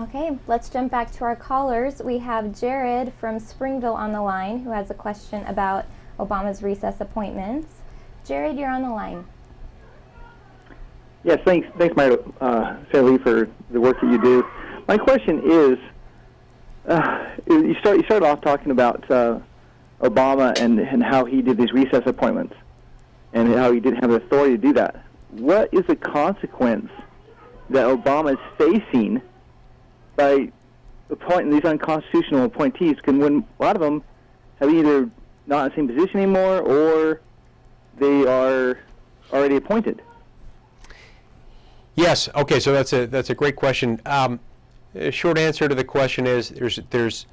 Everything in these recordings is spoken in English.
Okay, let's jump back to our callers. We have Jared from Springville on the line who has a question about Obama's recess appointments. Jared, you're on the line. Yes, thanks, Sarah Lee, for the work that you do. My question is, you started off talking about Obama and how he did these recess appointments and how he didn't have the authority to do that. What is the consequence that Obama is facing by appointing these unconstitutional appointees? When a lot of them have either not in the same position anymore or they are already appointed. Yes. Okay. So that's a great question. A short answer to the question is there's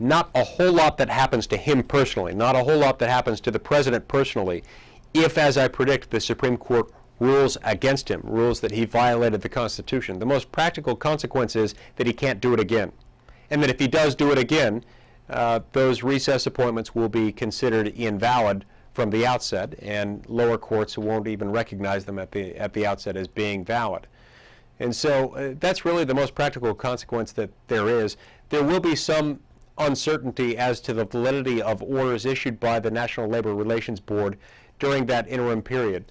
not a whole lot that happens to him personally, not a whole lot that happens to the president personally, if, as I predict, the Supreme Court rules against him, rules that he violated the Constitution. The most practical consequence is that he can't do it again, and that if he does do it again, those recess appointments will be considered invalid from the outset, and lower courts won't even recognize them at the outset as being valid. And so that's really the most practical consequence that there is. There will be some uncertainty as to the validity of orders issued by the National Labor Relations Board during that interim period,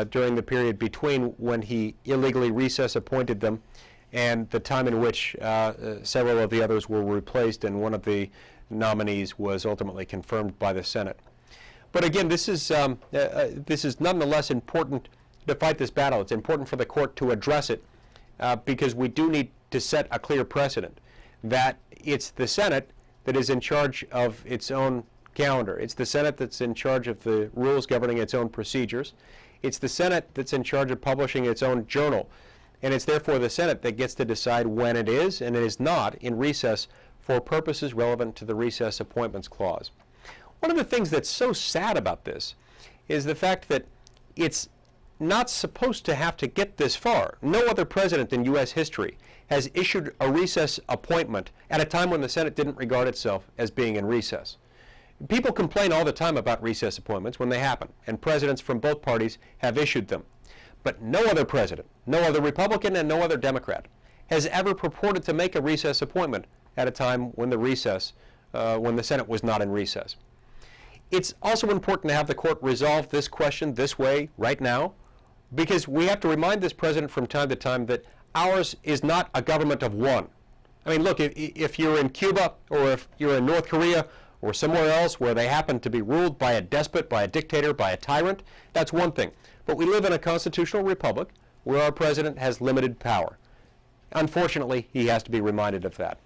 during the period between when he illegally recess appointed them and the time in which several of the others were replaced and one of the nominees was ultimately confirmed by the Senate. But again, this is nonetheless important to fight this battle. It's important for the court to address it because we do need to set a clear precedent that it's the Senate that is in charge of its own calendar. It's the Senate that's in charge of the rules governing its own procedures. It's the Senate that's in charge of publishing its own journal. And it's therefore the Senate that gets to decide when it is and it is not in recess for purposes relevant to the Recess Appointments Clause. One of the things that's so sad about this is the fact that it's not supposed to have to get this far. No other president in U.S. history has issued a recess appointment at a time when the Senate didn't regard itself as being in recess. People complain all the time about recess appointments when they happen, and presidents from both parties have issued them. But no other president, no other Republican and no other Democrat has ever purported to make a recess appointment at a time when the Senate was not in recess. It's also important to have the court resolve this question this way right now, because we have to remind this president from time to time that ours is not a government of one. I mean, look, if you're in Cuba or if you're in North Korea or somewhere else where they happen to be ruled by a despot, by a dictator, by a tyrant, that's one thing. But we live in a constitutional republic where our president has limited power. Unfortunately, he has to be reminded of that.